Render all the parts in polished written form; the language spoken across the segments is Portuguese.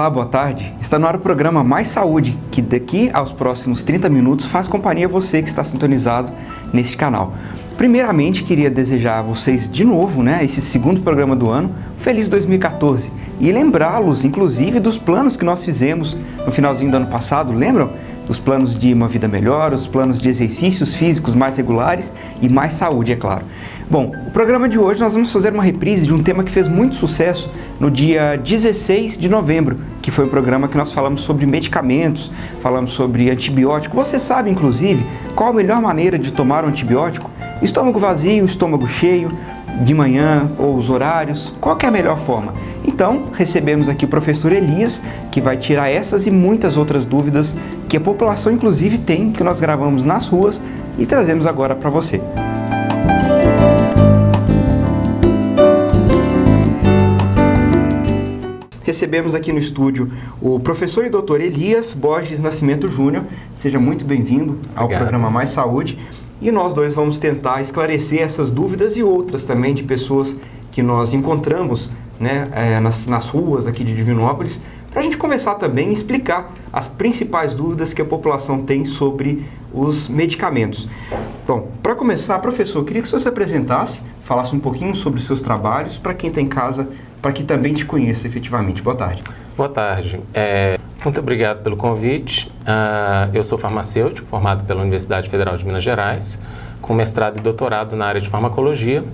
Olá, boa tarde. Está no ar o programa Mais Saúde, que daqui aos próximos 30 minutos faz companhia a você que está sintonizado neste canal. Primeiramente, queria desejar a vocês de novo, esse segundo programa do ano, feliz 2014. E lembrá-los, inclusive, dos planos que nós fizemos no finalzinho do ano passado, lembram? Os planos de uma vida melhor, os planos de exercícios físicos mais regulares e mais saúde, é claro. Bom, o programa de hoje nós vamos fazer uma reprise de um tema que fez muito sucesso no dia 16 de novembro, que foi um programa que nós falamos sobre medicamentos, falamos sobre antibiótico. Você sabe, inclusive, qual a melhor maneira de tomar um antibiótico? Estômago vazio, estômago cheio, de manhã ou os horários, qual que é a melhor forma? Então, recebemos aqui o professor Elias, que vai tirar essas e muitas outras dúvidas que a população inclusive tem, que nós gravamos nas ruas e trazemos agora para você. Recebemos aqui no estúdio o professor e doutor Elias Borges Nascimento Júnior. Seja muito bem-vindo ao programa Mais Saúde. E nós dois vamos tentar esclarecer essas dúvidas e outras também de pessoas que nós encontramos nas ruas aqui de Divinópolis, para a gente começar também a explicar as principais dúvidas que a população tem sobre os medicamentos. Bom, para começar, professor, eu queria que o senhor se apresentasse, falasse um pouquinho sobre os seus trabalhos, para quem está em casa, para que também te conheça efetivamente. Boa tarde. Boa tarde. Muito obrigado pelo convite. Eu sou farmacêutico, formado pela Universidade Federal de Minas Gerais, com mestrado e doutorado na área de farmacologia.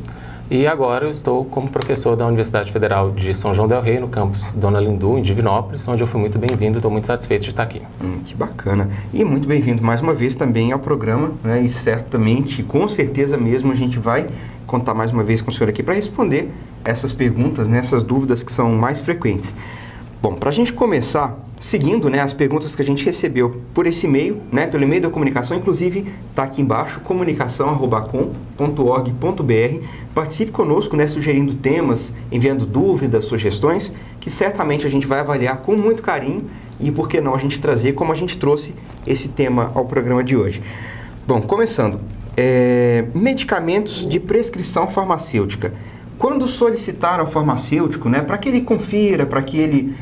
E agora eu estou como professor da Universidade Federal de São João del Rei, no campus Dona Lindu, em Divinópolis, onde eu fui muito bem-vindo e estou muito satisfeito de estar aqui. Que bacana. E muito bem-vindo mais uma vez também ao programa, e certamente, com certeza mesmo, a gente vai contar mais uma vez com o senhor aqui para responder essas perguntas, essas dúvidas que são mais frequentes. Bom, para a gente começar, seguindo as perguntas que a gente recebeu por esse e-mail, pelo e-mail da comunicação, inclusive está aqui embaixo, comunicação@com.org.br. Participe conosco, sugerindo temas, enviando dúvidas, sugestões, que certamente a gente vai avaliar com muito carinho e, por que não, a gente trazer como a gente trouxe esse tema ao programa de hoje. Bom, começando, medicamentos de prescrição farmacêutica. Quando solicitar ao farmacêutico, para que ele confira, para que ele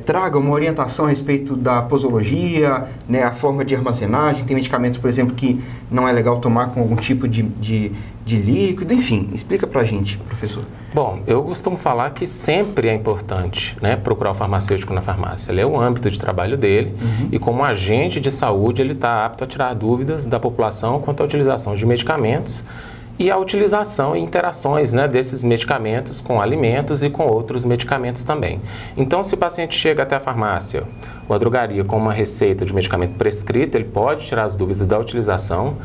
traga uma orientação a respeito da posologia, a forma de armazenagem, tem medicamentos, por exemplo, que não é legal tomar com algum tipo de líquido, enfim, explica para a gente, professor. Bom, eu costumo falar que sempre é importante procurar o farmacêutico na farmácia. Ele é o âmbito de trabalho dele e como agente de saúde ele está apto a tirar dúvidas da população quanto à utilização de medicamentos e a utilização e interações desses medicamentos com alimentos e com outros medicamentos também. Então, se o paciente chega até a farmácia ou a drogaria com uma receita de medicamento prescrito, ele pode tirar as dúvidas da utilização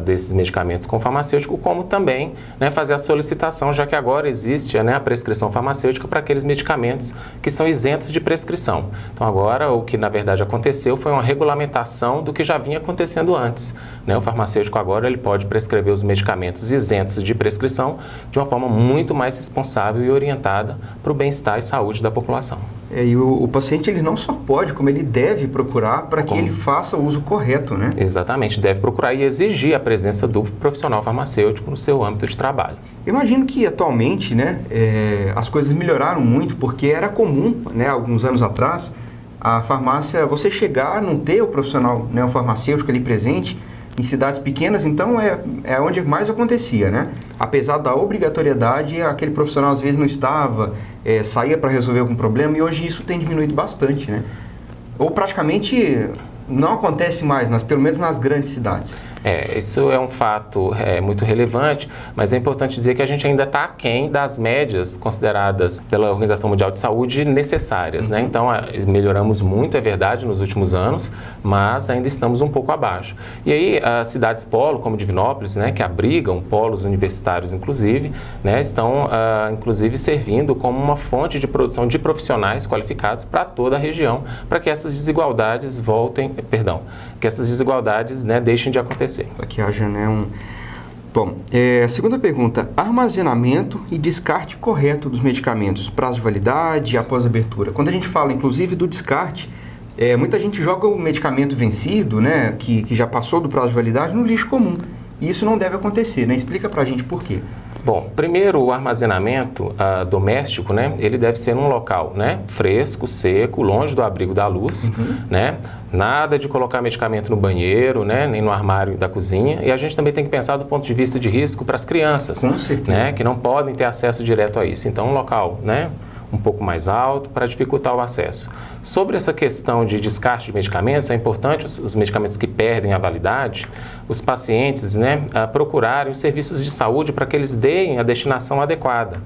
desses medicamentos com o farmacêutico, como também fazer a solicitação, já que agora existe a prescrição farmacêutica para aqueles medicamentos que são isentos de prescrição. Então, agora, o que na verdade aconteceu foi uma regulamentação do que já vinha acontecendo antes. O farmacêutico agora ele pode prescrever os medicamentos isentos de prescrição de uma forma muito mais responsável e orientada para o bem-estar e saúde da população. E o paciente ele não só pode, como ele deve procurar para que ele faça o uso correto, Exatamente, deve procurar e exigir a presença do profissional farmacêutico no seu âmbito de trabalho. Eu imagino que atualmente, as coisas melhoraram muito, porque era comum, alguns anos atrás, a farmácia, você chegar, não ter o profissional, o farmacêutico ali presente. Em cidades pequenas, então, é onde mais acontecia, Apesar da obrigatoriedade, aquele profissional às vezes não estava, saía para resolver algum problema, e hoje isso tem diminuído bastante, Ou praticamente não acontece mais, pelo menos nas grandes cidades. Isso é um fato muito relevante, mas é importante dizer que a gente ainda está aquém das médias consideradas pela Organização Mundial de Saúde necessárias, Então, melhoramos muito, é verdade, nos últimos anos, mas ainda estamos um pouco abaixo. E aí, as cidades polo, como Divinópolis, que abrigam polos universitários, inclusive, estão, inclusive, servindo como uma fonte de produção de profissionais qualificados para toda a região, para que essas desigualdades que essas desigualdades deixem de acontecer. Para que haja, Bom, segunda pergunta, armazenamento e descarte correto dos medicamentos, prazo de validade, após abertura. Quando a gente fala, inclusive, do descarte, muita gente joga o medicamento vencido, que já passou do prazo de validade, no lixo comum. E isso não deve acontecer, Explica pra gente por quê. Bom, primeiro o armazenamento doméstico, né, ele deve ser num local, né, fresco, seco, longe do abrigo da luz, né, nada de colocar medicamento no banheiro, né, nem no armário da cozinha. E a gente também tem que pensar do ponto de vista de risco para as crianças, né, que não podem ter acesso direto a isso. Então, um local, né, um pouco mais alto para dificultar o acesso. Sobre essa questão de descarte de medicamentos, é importante os medicamentos que perdem a validade, os pacientes, né, procurarem os serviços de saúde para que eles deem a destinação adequada.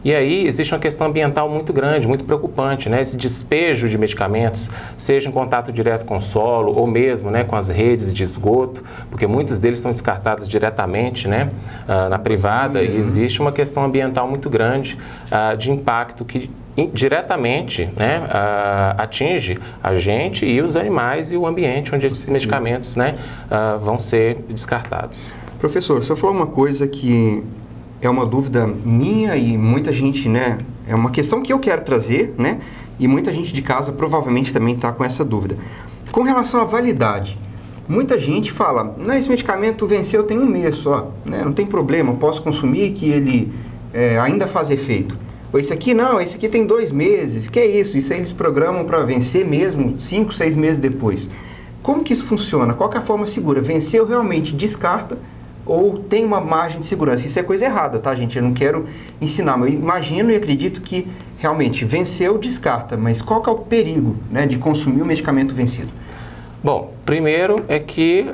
E aí existe uma questão ambiental muito grande, muito preocupante, né, esse despejo de medicamentos, seja em contato direto com o solo ou mesmo, né, com as redes de esgoto, porque muitos deles são descartados diretamente, né, na privada, e existe uma questão ambiental muito grande de impacto que diretamente, né, atinge a gente e os animais e o ambiente onde esses medicamentos, né, vão ser descartados. Professor, o senhor falou uma coisa que é uma dúvida minha e muita gente, né, é uma questão que eu quero trazer, né, e muita gente de casa provavelmente também está com essa dúvida. Com relação à validade, muita gente fala, não, esse medicamento venceu tem 1 mês só, né, não tem problema, posso consumir que ele ainda faz efeito. Ou esse aqui não, esse aqui tem 2 meses, que é isso? Isso aí eles programam para vencer mesmo 5, 6 meses depois. Como que isso funciona? Qual que é a forma segura? Venceu realmente, descarta ou tem uma margem de segurança? Isso é coisa errada, tá, gente? Eu não quero ensinar, mas eu imagino e acredito que realmente venceu, descarta, mas qual que é o perigo, né, de consumir o medicamento vencido? Bom, primeiro é que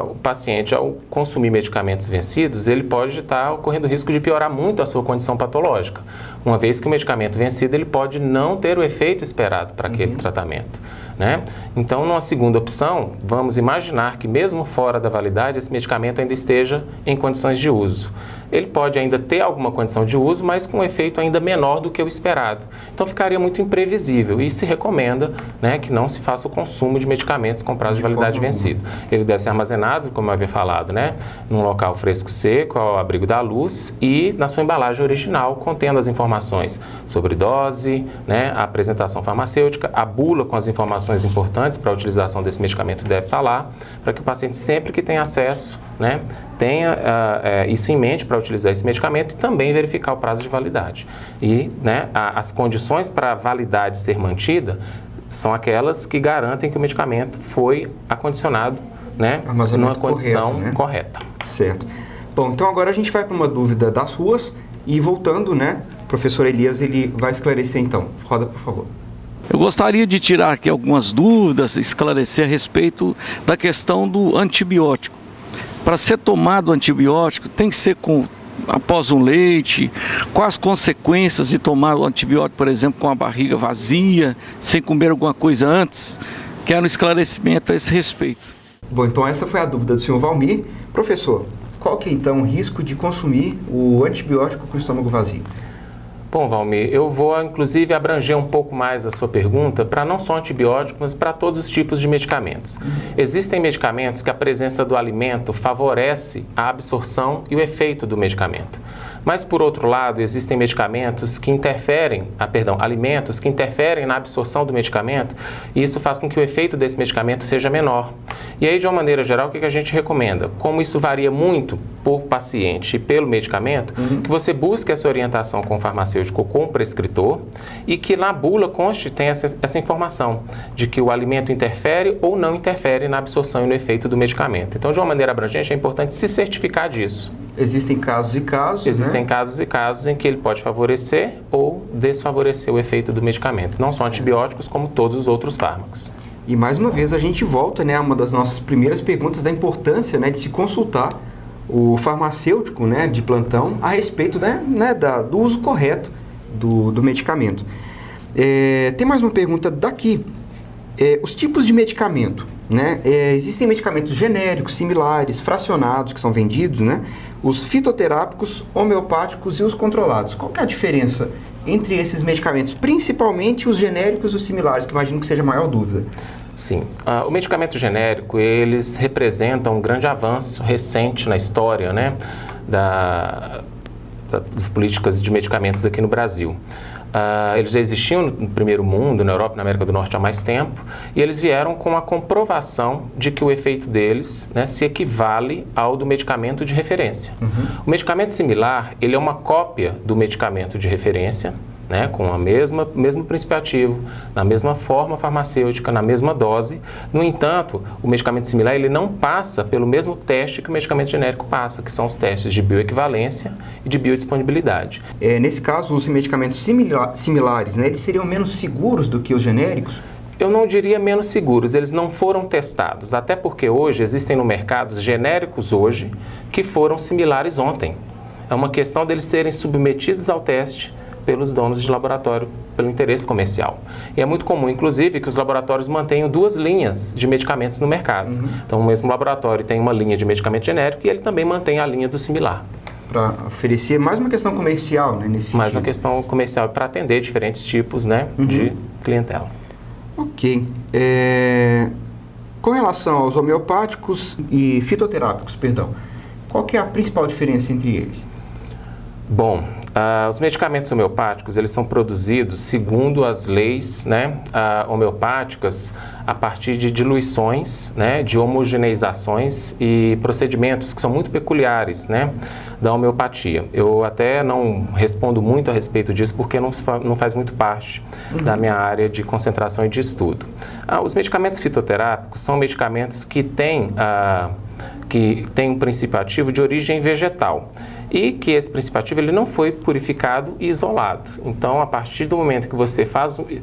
o paciente, ao consumir medicamentos vencidos, ele pode estar ocorrendo o risco de piorar muito a sua condição patológica, uma vez que o medicamento vencido ele pode não ter o efeito esperado para aquele tratamento, né? Então, numa segunda opção, vamos imaginar que mesmo fora da validade, esse medicamento ainda esteja em condições de uso. Ele pode ainda ter alguma condição de uso, mas com um efeito ainda menor do que o esperado. Então, ficaria muito imprevisível e se recomenda, né, que não se faça o consumo de medicamentos com prazo de validade vencido. Ele deve ser armazenado, como eu havia falado, né, num local fresco seco, ao abrigo da luz e na sua embalagem original, contendo as informações sobre dose, né, a apresentação farmacêutica, a bula com as informações importantes para a utilização desse medicamento deve estar lá, para que o paciente, sempre que tenha acesso, né, tenha isso em mente para utilizar esse medicamento e também verificar o prazo de validade. E, né, as condições para a validade ser mantida são aquelas que garantem que o medicamento foi acondicionado, né, numa condição correta. Certo. Bom, então agora a gente vai para uma dúvida das ruas e voltando, né, o professor Elias ele vai esclarecer então. Roda, por favor. Eu gostaria de tirar aqui algumas dúvidas, esclarecer a respeito da questão do antibiótico. Para ser tomado o antibiótico, tem que ser após um leite? Quais as consequências de tomar o antibiótico, por exemplo, com a barriga vazia, sem comer alguma coisa antes? Quero um esclarecimento a esse respeito. Bom, então essa foi a dúvida do senhor Valmir. Professor, qual que é então o risco de consumir o antibiótico com o estômago vazio? Bom, Valmir, eu vou inclusive abranger um pouco mais a sua pergunta para não só antibióticos, mas para todos os tipos de medicamentos. Existem medicamentos que a presença do alimento favorece a absorção e o efeito do medicamento. Mas, por outro lado, existem medicamentos que alimentos que interferem na absorção do medicamento e isso faz com que o efeito desse medicamento seja menor. E aí, de uma maneira geral, o que a gente recomenda? Como isso varia muito por paciente e pelo medicamento, que você busque essa orientação com o farmacêutico ou com o prescritor e que na bula conste tem essa informação de que o alimento interfere ou não interfere na absorção e no efeito do medicamento. Então, de uma maneira abrangente, é importante se certificar disso. Existem casos e casos, Existem casos e casos em que ele pode favorecer ou desfavorecer o efeito do medicamento. Não só antibióticos, como todos os outros fármacos. E mais uma vez a gente volta, né, a uma das nossas primeiras perguntas da importância, né, de se consultar o farmacêutico, né, de plantão a respeito, né, do uso correto do medicamento. Tem mais uma pergunta daqui. Os tipos de medicamento, né? Existem medicamentos genéricos, similares, fracionados que são vendidos, né? Os fitoterápicos, homeopáticos e os controlados. Qual que é a diferença entre esses medicamentos, principalmente os genéricos e os similares, que imagino que seja a maior dúvida? Sim. O medicamento genérico, eles representam um grande avanço recente na história, né, das políticas de medicamentos aqui no Brasil. Eles já existiam no primeiro mundo, na Europa e na América do Norte há mais tempo, e eles vieram com a comprovação de que o efeito deles, né, se equivale ao do medicamento de referência. O medicamento similar, ele é uma cópia do medicamento de referência, né, com a mesmo princípio ativo, na mesma forma farmacêutica, na mesma dose. No entanto, o medicamento similar ele não passa pelo mesmo teste que o medicamento genérico passa, que são os testes de bioequivalência e de biodisponibilidade. Nesse caso, os medicamentos similares, né, eles seriam menos seguros do que os genéricos? Eu não diria menos seguros, eles não foram testados, até porque hoje existem no mercado genéricos hoje que foram similares ontem. É uma questão deles serem submetidos ao teste pelos donos de laboratório, pelo interesse comercial. E é muito comum, inclusive, que os laboratórios mantenham duas linhas de medicamentos no mercado. Então, o mesmo laboratório tem uma linha de medicamento genérico e ele também mantém a linha do similar. Para oferecer mais uma questão comercial, né, nesse Mais sentido. uma questão comercial para atender diferentes tipos, né, de clientela. Ok. Com relação aos homeopáticos e fitoterápicos, qual que é a principal diferença entre eles? Bom, os medicamentos homeopáticos, eles são produzidos segundo as leis, né, homeopáticas a partir de diluições, né, de homogeneizações e procedimentos que são muito peculiares, né, da homeopatia. Eu até não respondo muito a respeito disso porque não faz muito parte da minha área de concentração e de estudo. Os medicamentos fitoterápicos são medicamentos que têm um princípio ativo de origem vegetal. E que esse princípio ativo ele não foi purificado e isolado. Então, a partir do momento que você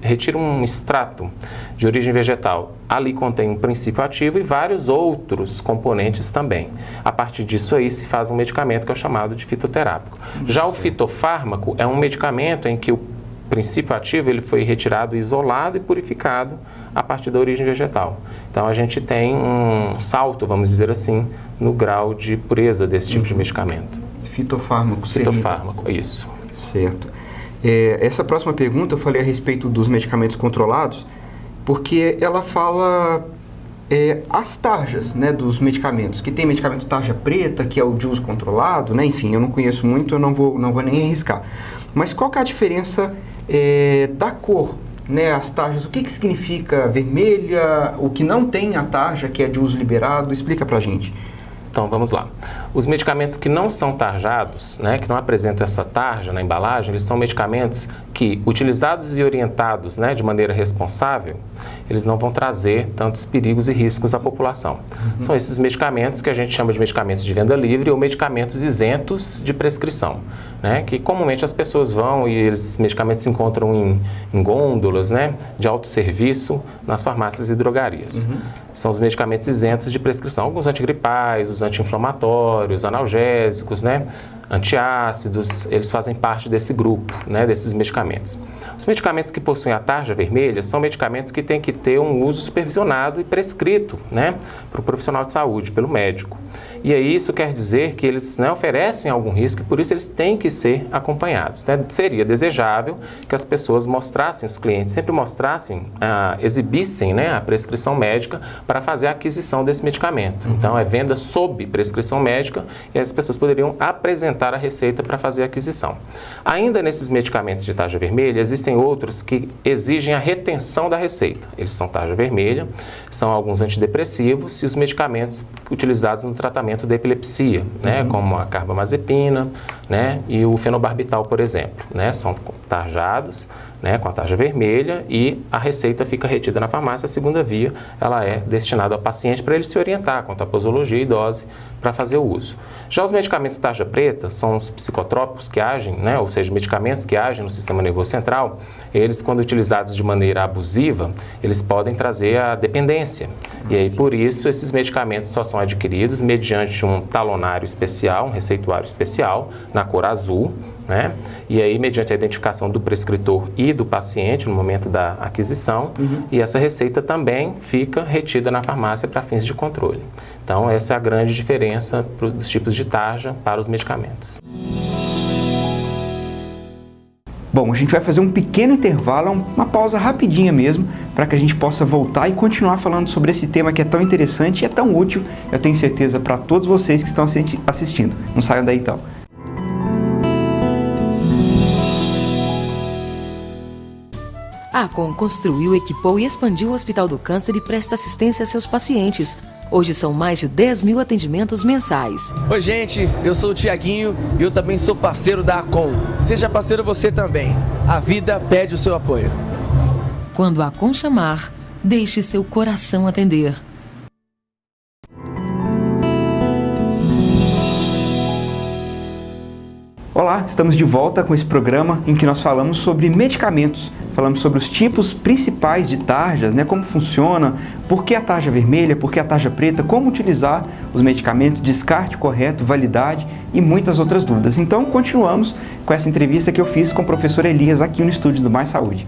retira um extrato de origem vegetal, ali contém um princípio ativo e vários outros componentes também. A partir disso aí se faz um medicamento que é o chamado de fitoterápico. Já o fitofármaco é um medicamento em que o princípio ativo ele foi retirado, isolado e purificado a partir da origem vegetal. Então, a gente tem um salto, vamos dizer assim, no grau de pureza desse tipo de medicamento. Fitofármaco seria... Fitofármaco, isso. Certo. Essa próxima pergunta eu falei a respeito dos medicamentos controlados, porque ela fala as tarjas, né, dos medicamentos, que tem medicamento tarja preta, que é o de uso controlado, né? Enfim, eu não conheço muito, eu não vou nem arriscar. Mas qual que é a diferença da cor, né, as tarjas? O que significa vermelha, o que não tem a tarja, que é de uso liberado? Explica pra gente. Então, vamos lá. Os medicamentos que não são tarjados, né, que não apresentam essa tarja na embalagem, eles são medicamentos que, utilizados e orientados, né, de maneira responsável, eles não vão trazer tantos perigos e riscos à população. São esses medicamentos que a gente chama de medicamentos de venda livre ou medicamentos isentos de prescrição, né, que comumente as pessoas vão e esses medicamentos se encontram em gôndolas, né, de autosserviço nas farmácias e drogarias. São os medicamentos isentos de prescrição, alguns antigripais, os anti-inflamatórios, analgésicos, né, antiácidos, eles fazem parte desse grupo, né, desses medicamentos. Os medicamentos que possuem a tarja vermelha são medicamentos que têm que ter um uso supervisionado e prescrito, né, para o profissional de saúde, pelo médico. E aí isso quer dizer que eles, né, oferecem algum risco e por isso eles têm que ser acompanhados, né? Seria desejável que as pessoas mostrassem, os clientes sempre mostrassem, exibissem, né, a prescrição médica para fazer a aquisição desse medicamento. Então é venda sob prescrição médica e as pessoas poderiam apresentar a receita para fazer a aquisição. Ainda nesses medicamentos de tarja vermelha, existem outros que exigem a retenção da receita. Eles são tarja vermelha, são alguns antidepressivos e os medicamentos utilizados no tratamento da epilepsia, né, como a carbamazepina, né, e o fenobarbital, por exemplo, né, são tarjados, né, com a tarja vermelha e a receita fica retida na farmácia. A segunda via, ela é destinada ao paciente para ele se orientar quanto à posologia e dose para fazer o uso. Já os medicamentos tarja preta são os psicotrópicos que agem, né, ou seja, medicamentos que agem no sistema nervoso central. Eles, quando utilizados de maneira abusiva, eles podem trazer a dependência. E aí, por isso, esses medicamentos só são adquiridos mediante um talonário especial, um receituário especial, na cor azul, né? E aí, mediante a identificação do prescritor e do paciente no momento da aquisição, e essa receita também fica retida na farmácia para fins de controle. Então, essa é a grande diferença dos tipos de tarja para os medicamentos. Bom, a gente vai fazer um pequeno intervalo, uma pausa rapidinha mesmo, para que a gente possa voltar e continuar falando sobre esse tema que é tão interessante e é tão útil, eu tenho certeza, para todos vocês que estão assistindo. Não saiam daí então. A Acon construiu, equipou e expandiu o Hospital do Câncer e presta assistência a seus pacientes. Hoje são mais de 10 mil atendimentos mensais. Oi, gente, eu sou o Tiaguinho e eu também sou parceiro da Acon. Seja parceiro você também. A vida pede o seu apoio. Quando a Acon chamar, deixe seu coração atender. Olá, estamos de volta com esse programa em que nós falamos sobre medicamentos. Falamos sobre os tipos principais de tarjas, né, como funciona, por que a tarja vermelha, por que a tarja preta, como utilizar os medicamentos, descarte correto, validade e muitas outras dúvidas. Então, continuamos com essa entrevista que eu fiz com o professor Elias aqui no estúdio do Mais Saúde.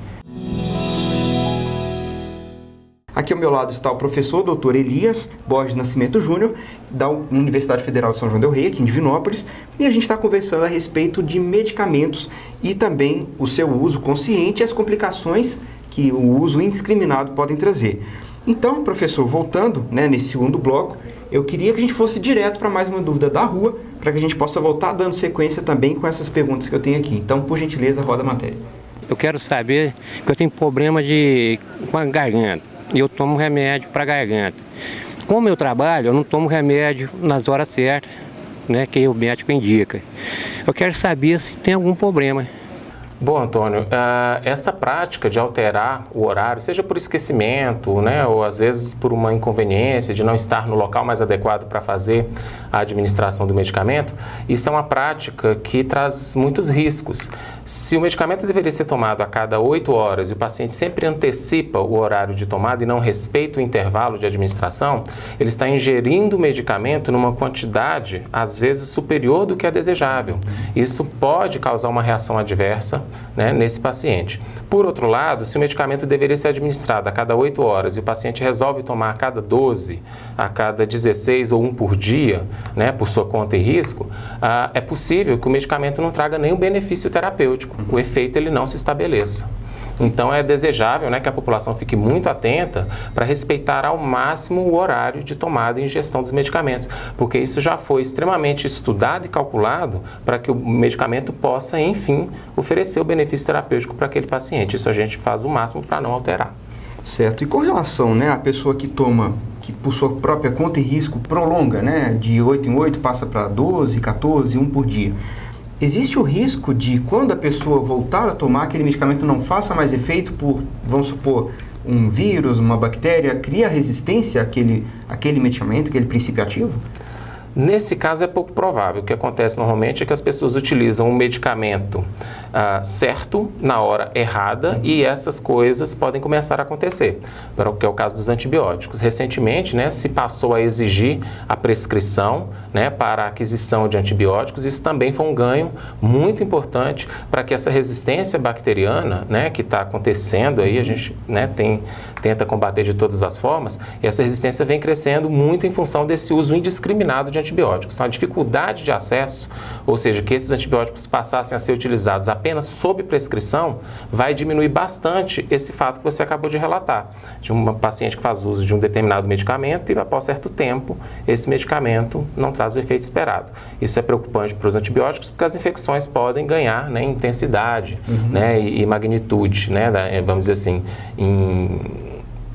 Aqui ao meu lado está o professor Dr. Elias Borges Nascimento Júnior, da Universidade Federal de São João del Rei, aqui em Divinópolis, e a gente está conversando a respeito de medicamentos e também o seu uso consciente e as complicações que o uso indiscriminado podem trazer. Então, professor, voltando, né, nesse segundo bloco, eu queria que a gente fosse direto para mais uma dúvida da rua, para que a gente possa voltar dando sequência também com essas perguntas que eu tenho aqui. Então, por gentileza, roda a matéria. Eu quero saber que eu tenho problema com a garganta. E eu tomo remédio para garganta. Como eu trabalho, eu não tomo remédio nas horas certas, né, que o médico indica. Eu quero saber se tem algum problema. Bom, Antônio, essa prática de alterar o horário, seja por esquecimento, né, ou às vezes por uma inconveniência de não estar no local mais adequado para fazer a administração do medicamento, isso é uma prática que traz muitos riscos. Se o medicamento deveria ser tomado a cada 8 horas e o paciente sempre antecipa o horário de tomada e não respeita o intervalo de administração, ele está ingerindo o medicamento numa quantidade, às vezes, superior do que é desejável. Isso pode causar uma reação adversa, né, nesse paciente. Por outro lado, se o medicamento deveria ser administrado a cada 8 horas e o paciente resolve tomar a cada 12, a cada 16 ou 1 por dia, né, por sua conta e risco, é possível que o medicamento não traga nenhum benefício terapêutico. O efeito ele não se estabeleça. Então é desejável, né, que a população fique muito atenta para respeitar ao máximo o horário de tomada e ingestão dos medicamentos, porque isso já foi extremamente estudado e calculado para que o medicamento possa, enfim, oferecer o benefício terapêutico para aquele paciente. Isso a gente faz o máximo para não alterar. Certo. E com relação, né, à pessoa que toma, que por sua própria conta e risco prolonga, né, de 8 em 8, passa para 12, 14, 1 por dia. Existe o risco de, quando a pessoa voltar a tomar, aquele medicamento não faça mais efeito por, vamos supor, um vírus, uma bactéria, cria resistência àquele medicamento, aquele princípio ativo? Nesse caso é pouco provável. O que acontece normalmente é que as pessoas utilizam um medicamento certo na hora errada e essas coisas podem começar a acontecer, que é o caso dos antibióticos. Recentemente, né, se passou a exigir a prescrição, né, para a aquisição de antibióticos. Isso também foi um ganho muito importante para que essa resistência bacteriana, né, que está acontecendo aí, a gente, né, tenta combater de todas as formas, e essa resistência vem crescendo muito em função desse uso indiscriminado de antibióticos. Então, a dificuldade de acesso, ou seja, que esses antibióticos passassem a ser utilizados apenas sob prescrição, vai diminuir bastante esse fato que você acabou de relatar, de uma paciente que faz uso de um determinado medicamento e após certo tempo esse medicamento não traz o efeito esperado. Isso é preocupante para os antibióticos porque as infecções podem ganhar, né, intensidade, né, e magnitude, né, vamos dizer assim, em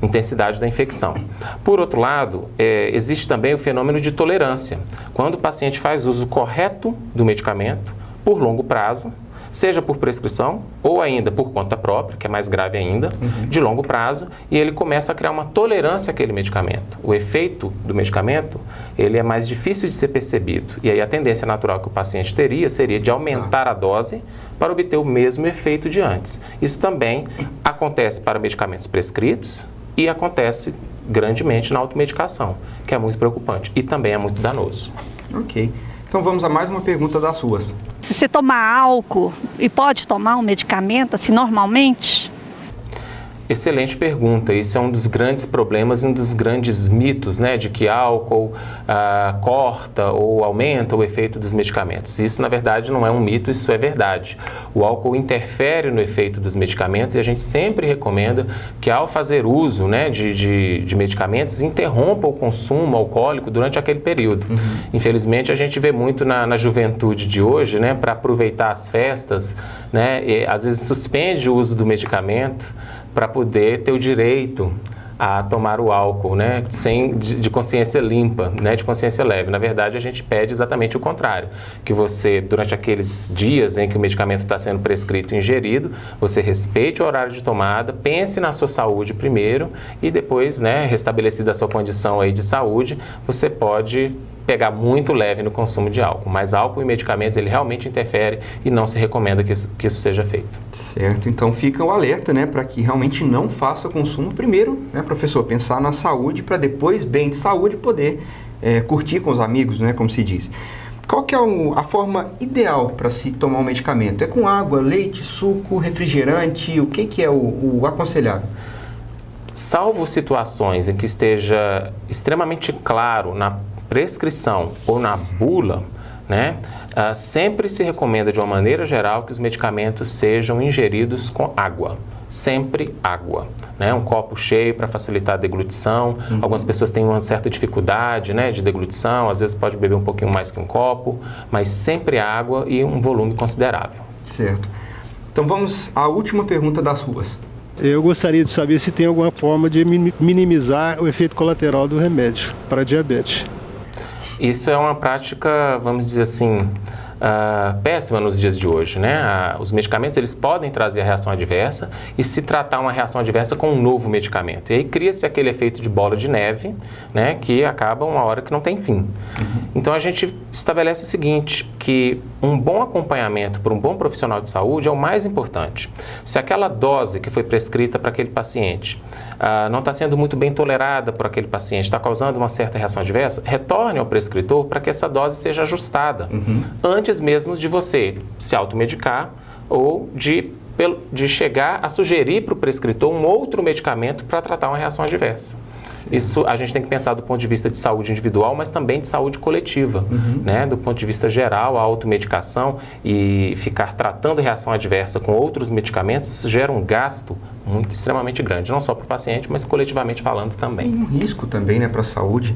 intensidade da infecção. Por outro lado, existe também o fenômeno de tolerância. Quando o paciente faz uso correto do medicamento, por longo prazo, seja por prescrição ou ainda por conta própria, que é mais grave ainda, de longo prazo, e ele começa a criar uma tolerância àquele medicamento. O efeito do medicamento, ele é mais difícil de ser percebido. E aí a tendência natural que o paciente teria seria de aumentar a dose para obter o mesmo efeito de antes. Isso também acontece para medicamentos prescritos e acontece grandemente na automedicação, que é muito preocupante e também é muito danoso. Ok. Então vamos a mais uma pergunta das suas. Se você tomar álcool e pode tomar um medicamento assim normalmente? Excelente pergunta. Isso é um dos grandes problemas e um dos grandes mitos, né, de que álcool corta ou aumenta o efeito dos medicamentos. Isso, na verdade, não é um mito, isso é verdade. O álcool interfere no efeito dos medicamentos e a gente sempre recomenda que, ao fazer uso, né, de medicamentos, interrompa o consumo alcoólico durante aquele período. Infelizmente, a gente vê muito na juventude de hoje, né, para aproveitar as festas, né, e, às vezes suspende o uso do medicamento, para poder ter o direito a tomar o álcool, né, de consciência limpa, né, de consciência leve. Na verdade, a gente pede exatamente o contrário, que você, durante aqueles dias em que o medicamento está sendo prescrito e ingerido, você respeite o horário de tomada, pense na sua saúde primeiro e depois, né, restabelecida a sua condição aí de saúde, você pode pegar muito leve no consumo de álcool. Mas álcool e medicamentos, ele realmente interfere e não se recomenda que isso seja feito. Certo, então fica o alerta, né, para que realmente não faça consumo primeiro, né, professor, pensar na saúde para depois, bem de saúde, poder curtir com os amigos, né, como se diz. Qual que é a forma ideal para se tomar um medicamento? É com água, leite, suco, refrigerante? O que é o aconselhável? Salvo situações em que esteja extremamente claro na prescrição ou na bula, né, sempre se recomenda de uma maneira geral que os medicamentos sejam ingeridos com água, sempre água, né, um copo cheio para facilitar a deglutição. Algumas pessoas têm uma certa dificuldade, né, de deglutição, às vezes pode beber um pouquinho mais que um copo, mas sempre água e um volume considerável. Certo. Então vamos à última pergunta das ruas. Eu gostaria de saber se tem alguma forma de minimizar o efeito colateral do remédio para diabetes. Isso é uma prática, vamos dizer assim, péssima nos dias de hoje, né? Os medicamentos, eles podem trazer a reação adversa e se tratar uma reação adversa com um novo medicamento. E aí cria-se aquele efeito de bola de neve, né? Que acaba uma hora que não tem fim. Então a gente estabelece o seguinte, que um bom acompanhamento por um bom profissional de saúde é o mais importante. Se aquela dose que foi prescrita para aquele paciente não está sendo muito bem tolerada por aquele paciente, está causando uma certa reação adversa, retorne ao prescritor para que essa dose seja ajustada, antes mesmo de você se automedicar ou de chegar a sugerir para o prescritor um outro medicamento para tratar uma reação adversa. Isso a gente tem que pensar do ponto de vista de saúde individual, mas também de saúde coletiva, né? Do ponto de vista geral, a automedicação e ficar tratando reação adversa com outros medicamentos gera um gasto extremamente grande, não só para o paciente, mas coletivamente falando também. Tem um risco também, né, para a saúde.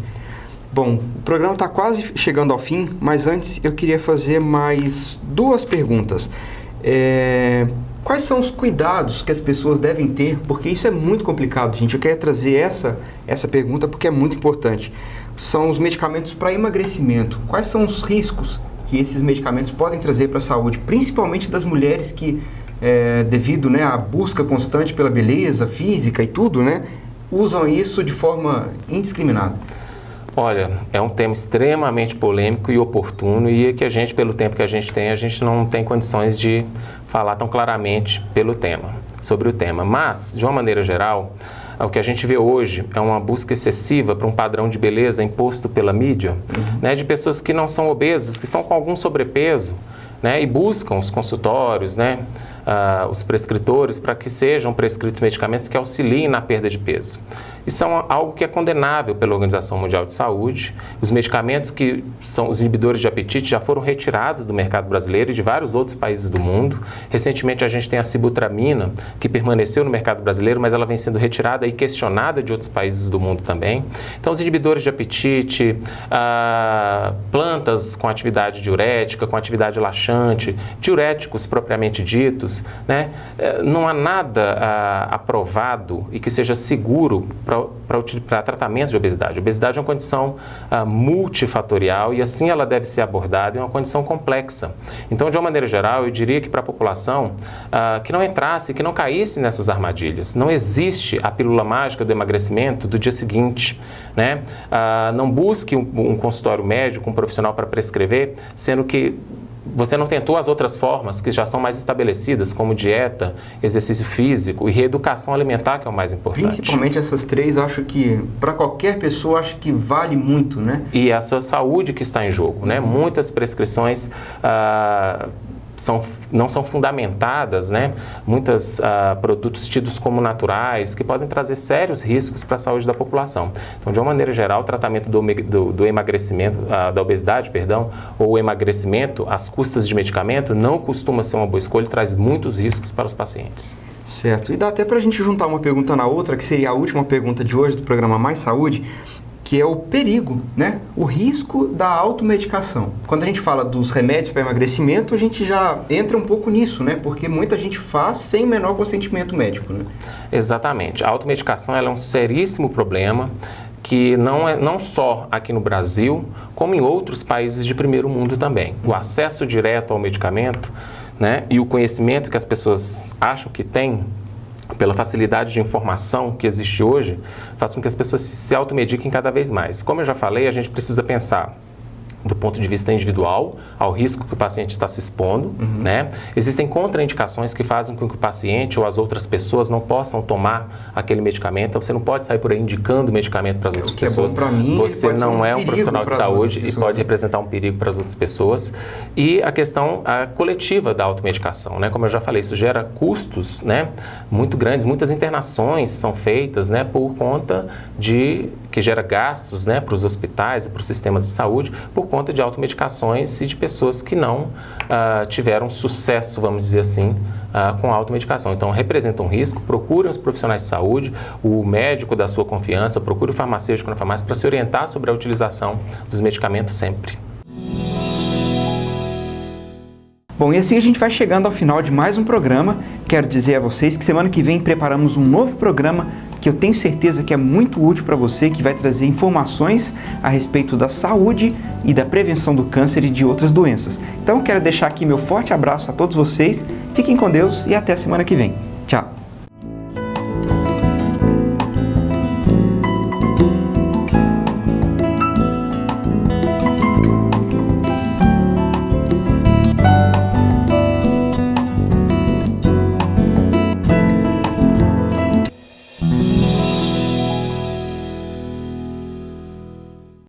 Bom, o programa está quase chegando ao fim, mas antes eu queria fazer mais duas perguntas. Quais são os cuidados que as pessoas devem ter? Porque isso é muito complicado, gente. Eu quero trazer essa pergunta porque é muito importante. São os medicamentos para emagrecimento. Quais são os riscos que esses medicamentos podem trazer para a saúde, principalmente das mulheres que, devido, né, à busca constante pela beleza física e tudo, né, usam isso de forma indiscriminada? Olha, é um tema extremamente polêmico e oportuno e que a gente, pelo tempo que a gente não tem condições de falar tão claramente sobre o tema. Mas, de uma maneira geral, o que a gente vê hoje é uma busca excessiva para um padrão de beleza imposto pela mídia, né, de pessoas que não são obesas, que estão com algum sobrepeso, né, e buscam os consultórios, né, os prescritores para que sejam prescritos medicamentos que auxiliem na perda de peso. Isso é algo que é condenável pela Organização Mundial de Saúde. Os medicamentos que são os inibidores de apetite já foram retirados do mercado brasileiro e de vários outros países do mundo. Recentemente a gente tem a sibutramina, que permaneceu no mercado brasileiro, mas ela vem sendo retirada e questionada de outros países do mundo também. Então os inibidores de apetite, plantas com atividade diurética, com atividade laxante, diuréticos propriamente ditos, né? Não há nada aprovado e que seja seguro para tratamento de obesidade. A obesidade é uma condição multifatorial e assim ela deve ser abordada, é uma condição complexa. Então, de uma maneira geral, eu diria que para a população que não entrasse, que não caísse nessas armadilhas. Não existe a pílula mágica do emagrecimento do dia seguinte, né? Não busque um consultório médico, um profissional para prescrever, sendo que você não tentou as outras formas que já são mais estabelecidas, como dieta, exercício físico e reeducação alimentar, que é o mais importante. Principalmente essas três, acho que para qualquer pessoa, acho que vale muito, né? E a sua saúde que está em jogo, né? Muitas prescrições não são fundamentadas, né? Muitos produtos tidos como naturais, que podem trazer sérios riscos para a saúde da população. Então, de uma maneira geral, o tratamento do emagrecimento, da obesidade, ou o emagrecimento às custas de medicamento não costuma ser uma boa escolha e traz muitos riscos para os pacientes. Certo. E dá até para a gente juntar uma pergunta na outra, que seria a última pergunta de hoje do programa Mais Saúde, que é o perigo, né? O risco da automedicação. Quando a gente fala dos remédios para emagrecimento, a gente já entra um pouco nisso, né? Porque muita gente faz sem o menor consentimento médico, né? Exatamente. A automedicação ela é um seríssimo problema que não só aqui no Brasil, como em outros países de primeiro mundo também. O acesso direto ao medicamento, né, e o conhecimento que as pessoas acham que têm, pela facilidade de informação que existe hoje, faz com que as pessoas se automediquem cada vez mais. Como eu já falei, a gente precisa pensar do ponto de vista individual, ao risco que o paciente está se expondo, né? Existem contraindicações que fazem com que o paciente ou as outras pessoas não possam tomar aquele medicamento. Então, você não pode sair por aí indicando medicamento para as outras pessoas. Você não é um profissional de saúde e pode representar um perigo para as outras pessoas. E a questão coletiva da automedicação, né? Como eu já falei, isso gera custos, né, muito grandes. Muitas internações são feitas, né, por conta que gera gastos, né, para os hospitais e para os sistemas de saúde, por conta de automedicações e de pessoas que não tiveram sucesso, vamos dizer assim, com a automedicação. Então, representa um risco, procure os profissionais de saúde, o médico da sua confiança, procure o farmacêutico na farmácia para se orientar sobre a utilização dos medicamentos sempre. Bom, e assim a gente vai chegando ao final de mais um programa. Quero dizer a vocês que semana que vem preparamos um novo programa que eu tenho certeza que é muito útil para você, que vai trazer informações a respeito da saúde e da prevenção do câncer e de outras doenças. Então, quero deixar aqui meu forte abraço a todos vocês, fiquem com Deus e até a semana que vem. Tchau!